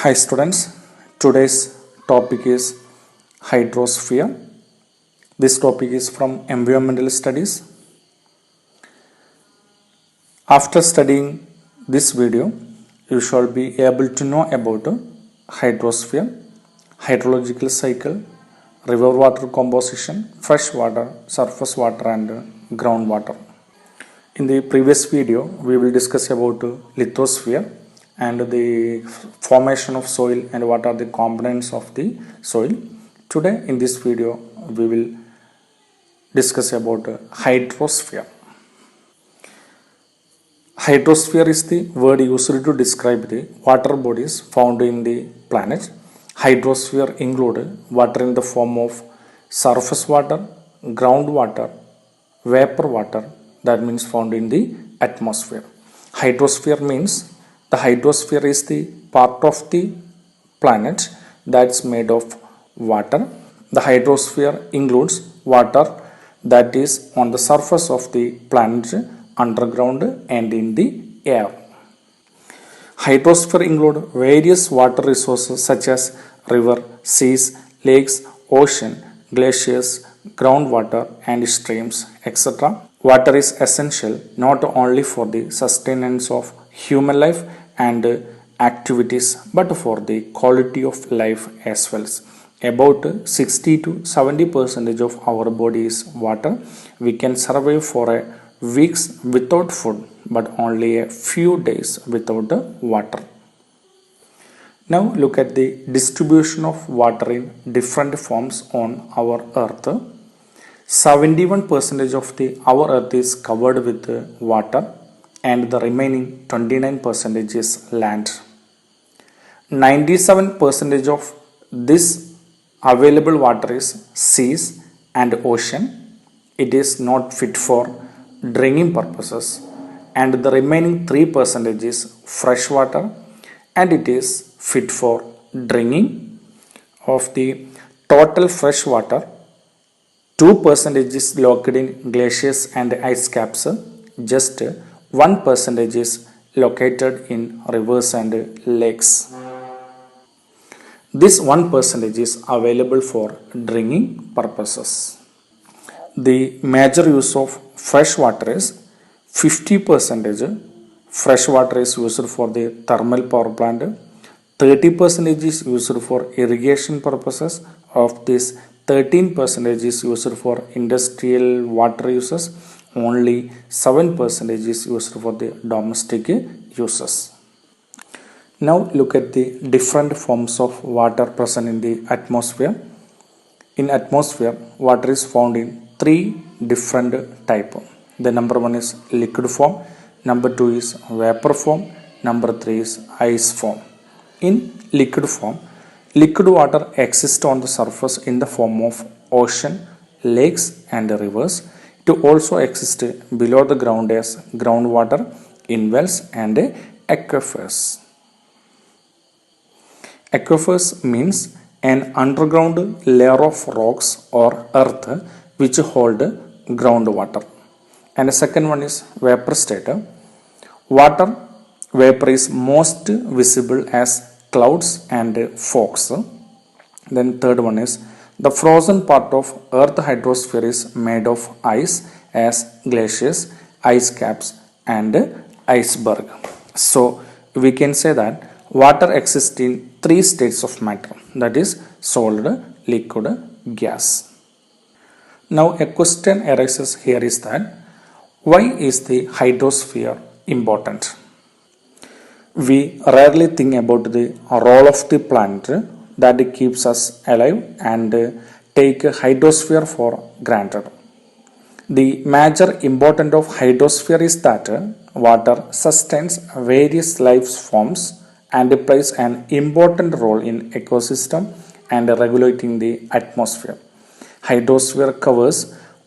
Hi students, today's topic is hydrosphere. This topic is from environmental studies. After studying this video, you shall be able to know about hydrosphere, hydrological cycle, river water composition, fresh water, surface water and groundwater. In the previous video, we will discuss about lithosphere and the formation of soil and what are the components of the soil. Today in this video, we will discuss about hydrosphere. Hydrosphere is the word used to describe the water bodies found in the planet. Hydrosphere include water in the form of surface water, groundwater, vapor water, that means found in the atmosphere. Hydrosphere means the hydrosphere is the part of the planet that's made of water. The hydrosphere includes water that is on the surface of the planet, underground and in the air. Hydrosphere include various water resources such as river, seas, lakes, ocean, glaciers, groundwater and streams, etc. Water is essential not only for the sustenance of human life and activities but for the quality of life as well. About 60 to 70% of our body is water. We can survive for weeks without food but only a few days without water. Now look at the distribution of water in different forms on our earth. 71% of our earth is covered with water and the remaining 29% is land. 97% of this available water is seas and ocean. It is not fit for drinking purposes and the remaining 3% is fresh water and it is fit for drinking. Of the total fresh water, 2% is located in glaciers and ice caps. Just 1% is located in rivers and lakes. This 1% is available for drinking purposes. The major use of fresh water is 50% fresh water is used for the thermal power plant, 30% is used for irrigation purposes. Of this, 13% is used for industrial water uses. Only 7% is used for the domestic uses. Now look at the different forms of water present in the atmosphere. In atmosphere, water is found in three different types. The number one is liquid form, number two is vapor form, number three is ice form. In liquid form, liquid water exists on the surface in the form of ocean, lakes and rivers. It also exists below the ground as groundwater in wells and aquifers. Aquifers means an underground layer of rocks or earth which hold groundwater. And the second one is vapor state. Water vapor is most visible as clouds and fogs. Then third one is the frozen part of earth hydrosphere is made of ice as glaciers, ice caps and iceberg. So we can say that water exists in three states of matter, that is solid, liquid, gas. Now a question arises here is that why is the hydrosphere important? We rarely think about the role of the planet that keeps us alive and take hydrosphere for granted. The major importance of hydrosphere is that water sustains various life forms and plays an important role in ecosystem and regulating the atmosphere. Hydrosphere covers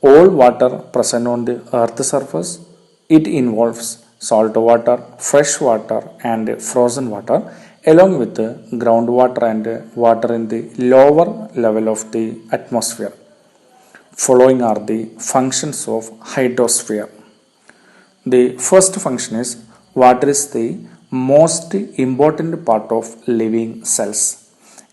all water present on the earth's surface. It involves salt water, fresh water and frozen water along with groundwater and water in the lower level of the atmosphere. Following are the functions of hydrosphere. The first function is water is the most important part of living cells.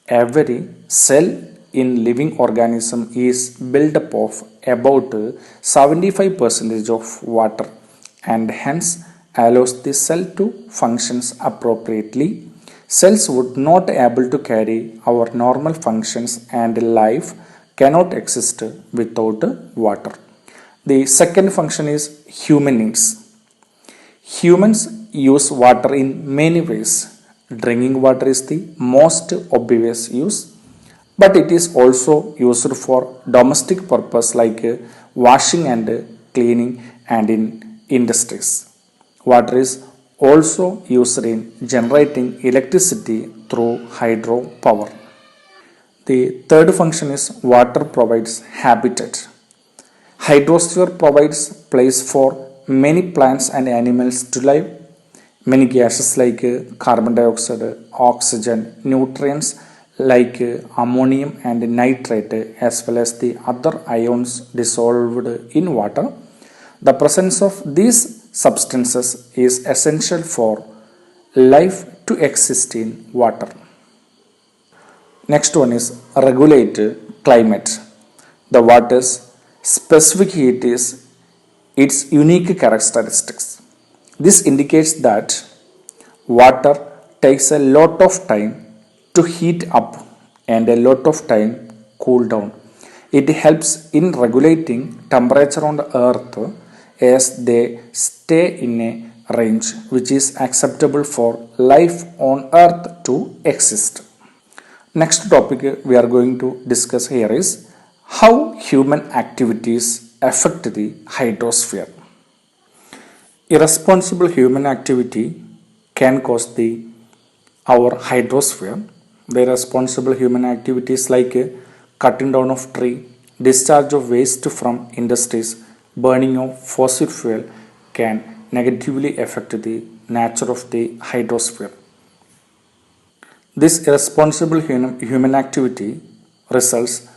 Every cell in living organism is built up of about 75% of water and hence allows the cell to functions appropriately. Cells would not able to carry our normal functions and life cannot exist without water. The second function is human needs. Humans use water in many ways. Drinking water is the most obvious use, but it is also used for domestic purpose like washing and cleaning and in industries. Water is also used in generating electricity through hydropower. The third function is water provides habitat. Hydrosphere provides place for many plants and animals to live. Many gases like carbon dioxide, oxygen, nutrients like ammonium and nitrate as well as the other ions dissolved in water. The presence of these substances is essential for life to exist in water. Next one is regulate climate. The water's specific heat is its unique characteristics. This indicates that water takes a lot of time to heat up and a lot of time cool down. It helps in regulating temperature on the earth as they stay in a range which is acceptable for life on earth to exist. Next topic we are going to discuss here is how human activities affect the hydrosphere. Irresponsible human activity can cause our hydrosphere. The irresponsible human activities like cutting down of tree, discharge of waste from industries, burning of fossil fuel can negatively affect the nature of the hydrosphere. This irresponsible human activity results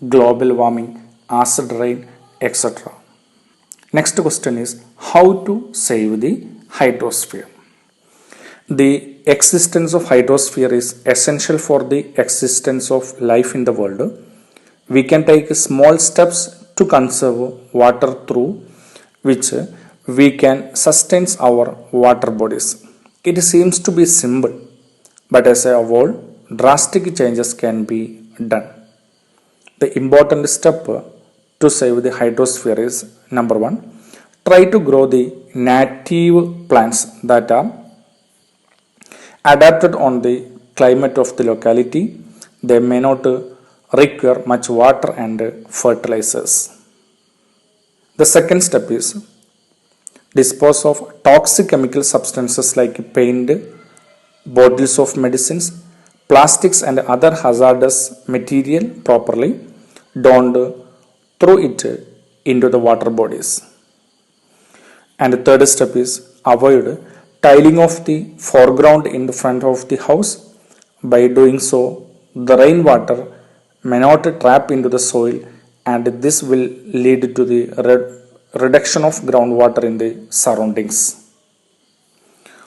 global warming, acid rain, etc. Next question is how to save the hydrosphere. The existence of hydrosphere is essential for the existence of life in the world. We can take small steps to conserve water through which we can sustain our water bodies. It seems to be simple, but as a whole, drastic changes can be done. The important step to save the hydrosphere is number one, try to grow the native plants that are adapted on the climate of the locality. They may not require much water and fertilizers. The second step is dispose of toxic chemical substances like paint, bottles of medicines, plastics and other hazardous material properly. Don't throw it into the water bodies. And the third step is avoid tiling of the foreground in the front of the house. By doing so, the rainwater may not trap into the soil and this will lead to the reduction of groundwater in the surroundings.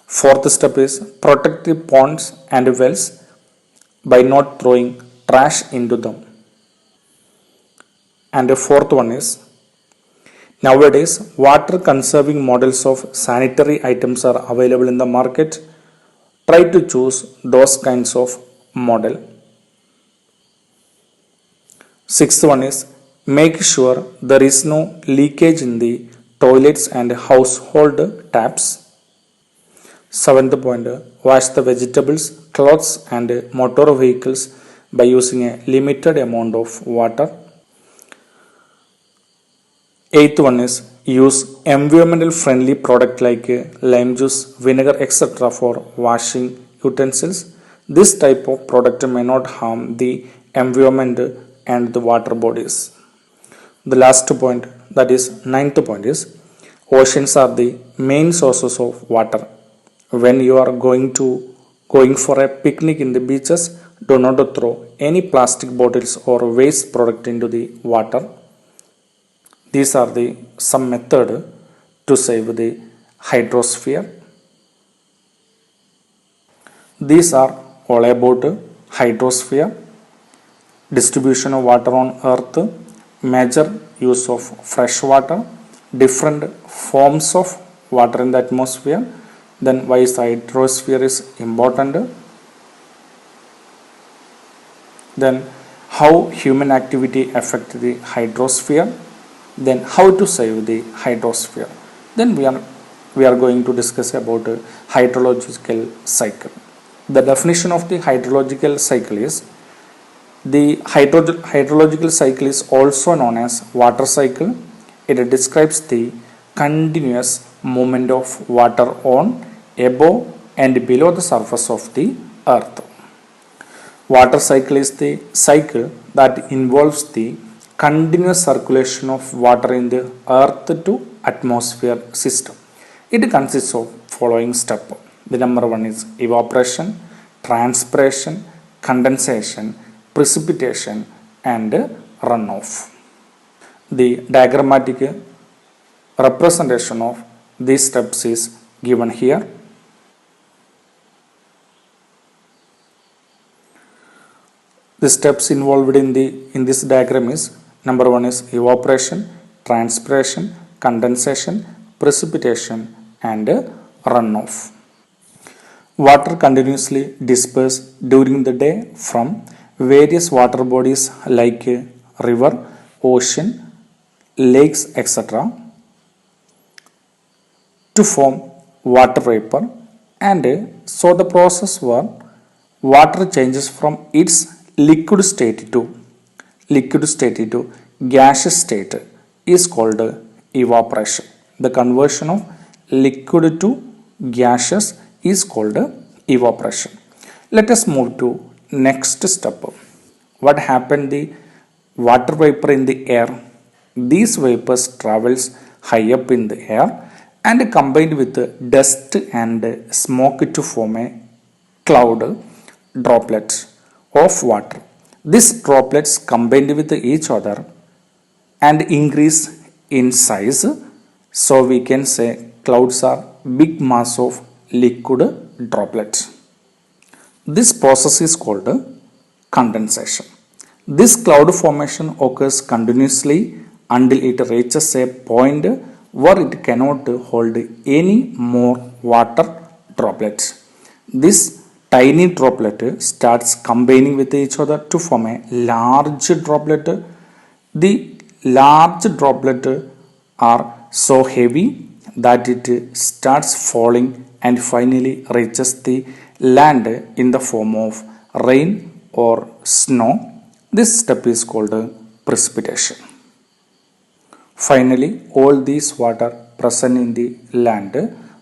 Fourth step is protect the ponds and wells by not throwing trash into them. And the fourth one is nowadays water conserving models of sanitary items are available in the market. Try to choose those kinds of model. Sixth one is make sure there is no leakage in the toilets and household taps. Seventh point, wash the vegetables, clothes and motor vehicles by using a limited amount of water. Eighth one is use environmental friendly product like lime juice, vinegar, etc. for washing utensils. This type of product may not harm the environment and the water bodies. The last point, that is ninth point, is oceans are the main sources of water. When you are going for a picnic in the beaches, do not throw any plastic bottles or waste product into the water. These are the some method to save the hydrosphere. These are all about hydrosphere, distribution of water on earth, major use of fresh water, different forms of water in the atmosphere, then why is the hydrosphere is important, then how human activity affect the hydrosphere, then how to save the hydrosphere, then we are going to discuss about hydrological cycle. The definition of the hydrological cycle is the hydrological cycle is also known as water cycle. It describes the continuous movement of water on, above and below the surface of the earth. Water cycle is the cycle that involves the continuous circulation of water in the earth to atmosphere system. It consists of following steps. The number one is evaporation, transpiration, condensation, precipitation and runoff. The diagrammatic representation of these steps is given here. The steps involved in this diagram is number one is evaporation, transpiration, condensation, precipitation and runoff. Water continuously disperses during the day from various water bodies like river, ocean, lakes, etc. to form water vapor, and so the process where water changes from its liquid state to gaseous state is called evaporation. The conversion of liquid to gaseous is called evaporation. Let us move to next step. What happened the water vapor in the air? These vapors travels high up in the air and combined with dust and smoke to form a cloud droplets of water. These droplets combined with each other and increase in size, so we can say clouds are big mass of liquid droplets. This process is called condensation. This cloud formation occurs continuously until it reaches a point where it cannot hold any more water droplets. This tiny droplet starts combining with each other to form a large droplet. The large droplet are so heavy that it starts falling and finally reaches the land in the form of rain or snow. This step is called precipitation. Finally, all these water present in the land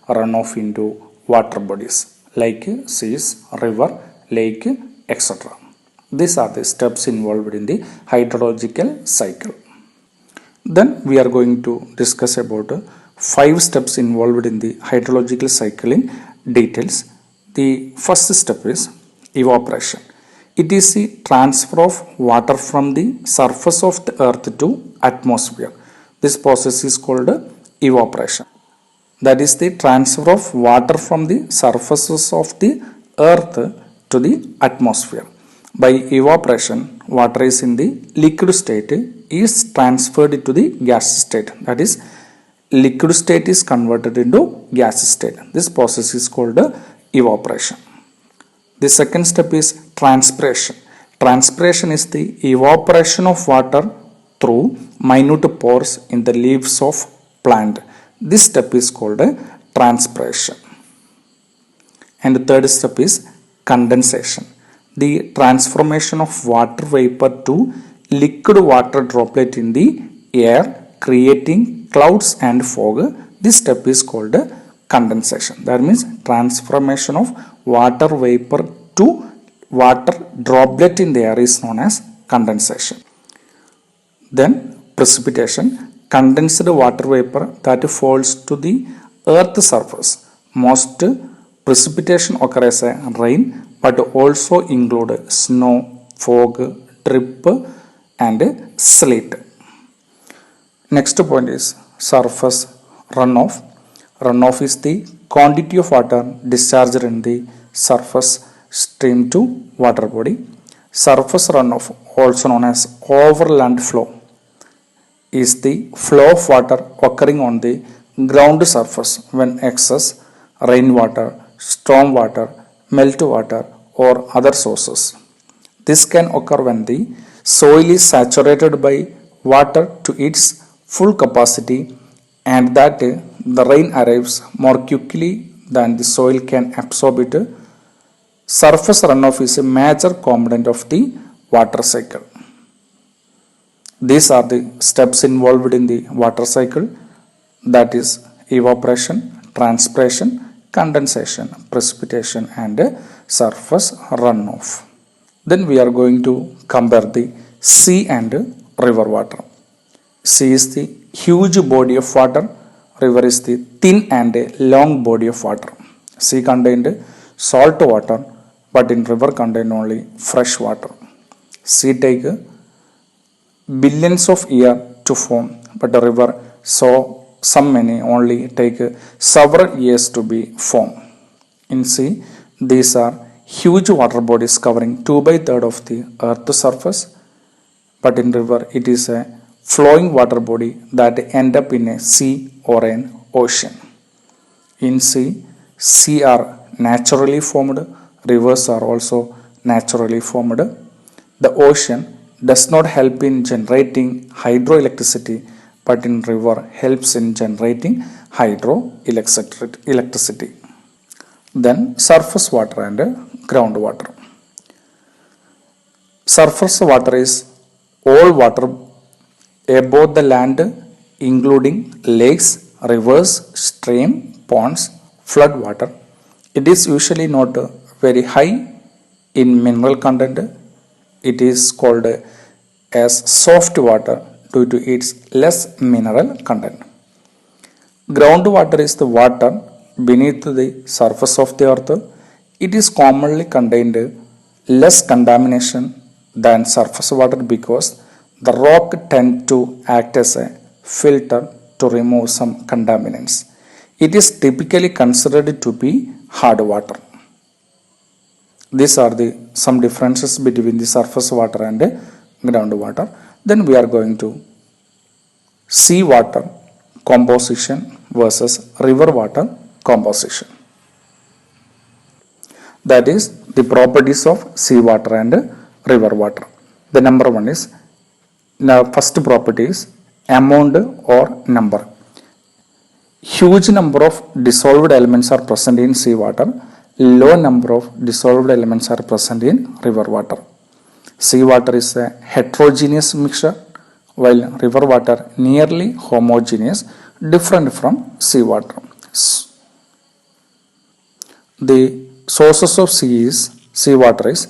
run off into water bodies like seas, river, lake, etc. These are the steps involved in the hydrological cycle. Then we are going to discuss about 5 steps involved in the hydrological cycle in details. The first step is evaporation. It is the transfer of water from the surface of the earth to atmosphere. This process is called evaporation. That is the transfer of water from the surfaces of the earth to the atmosphere. By evaporation, water is in the liquid state is transferred to the gas state. That is, liquid state is converted into gas state. This process is called evaporation. The second step is transpiration. Transpiration is the evaporation of water through minute pores in the leaves of plant. This step is called transpiration. And the third step is condensation. The transformation of water vapor to liquid water droplet in the air, creating clouds and fog. This step is called condensation. That means transformation of water vapor to water droplet in the air is known as condensation. Then precipitation, condensed water vapor that falls to the earth surface. Most precipitation occurs as rain, but also include snow, fog, drip and sleet. Next point is surface runoff. Runoff is the quantity of water discharged in the surface stream to water body. Surface runoff, also known as overland flow, is the flow of water occurring on the ground surface when excess rainwater, storm water, meltwater, or other sources. This can occur when the soil is saturated by water to its full capacity and that the rain arrives more quickly than the soil can absorb it. Surface runoff is a major component of the water cycle. These are the steps involved in the water cycle, that is evaporation, transpiration, condensation, precipitation and surface runoff. Then we are going to compare the sea and river water. Sea is the huge body of water, river is the thin and long body of water. Sea contained salt water, but in river contain only fresh water. Sea take billions of years to form, but the river so some many only take several years to be formed. In sea, these are huge water bodies covering 2/3 of the earth's surface, but in river it is a flowing water body that end up in a sea or an ocean. In sea are naturally formed, rivers are also naturally formed. The ocean does not help in generating hydroelectricity, but in river helps in generating hydroelectricity. Then surface water and groundwater. Surface water is all water above the land, including lakes, rivers, stream, ponds, flood water. It is usually not very high in mineral content. It is called as soft water due to its less mineral content. Groundwater is the water beneath the surface of the earth. It is commonly contained less contamination than surface water because the rock tend to act as a filter to remove some contaminants. It is typically considered to be hard water. These are the some differences between the surface water and groundwater. Then we are going to sea water composition versus river water composition. That is the properties of sea water and river water. The number one is, now first property is amount or number. Huge number of dissolved elements are present in sea water. Low number of dissolved elements are present in river water. Sea water is a heterogeneous mixture, while river water nearly homogeneous, different from sea water. The sources of sea water is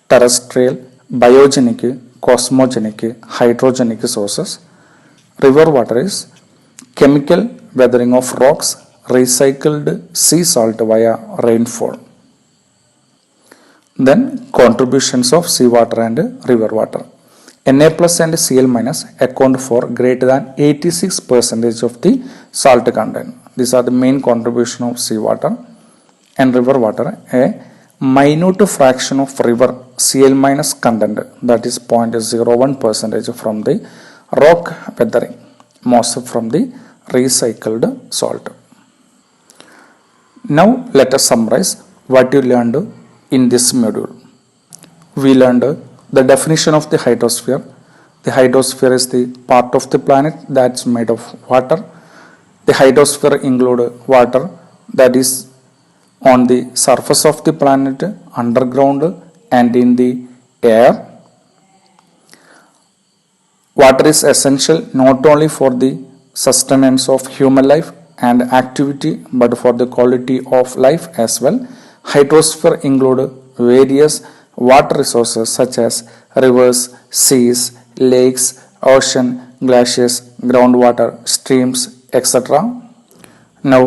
terrestrial, biogenic, cosmogenic, hydrogenic sources. River water is chemical weathering of rocks, recycled sea salt via rainfall. Then contributions of sea water and river water. Na plus and Cl minus account for greater than 86% of the salt content. These are the main contribution of sea water and river water. A minute fraction of river Cl minus content, that is 0.01% from the rock weathering, most from the recycled salt. Now let us summarize what you learned in this module. We learned the definition of the hydrosphere. The hydrosphere is the part of the planet that's made of water. The hydrosphere includes water that is on the surface of the planet, underground and in the air. Water is essential not only for the sustenance of human life and activity but for the quality of life as well. Hydrosphere include various water resources such as rivers, seas, lakes, ocean, glaciers, groundwater, streams, etc. Now,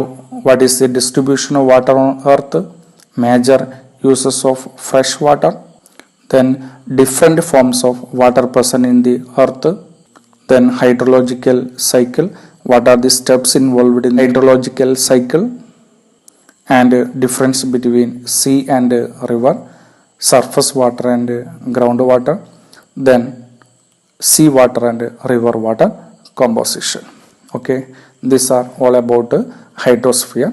what is the distribution of water on earth? Major uses of fresh water, then different forms of water present in the earth, then hydrological cycle, what are the steps involved in hydrological cycle, and difference between sea and river, surface water and groundwater, then sea water and river water composition. Okay, these are all about hydrosphere.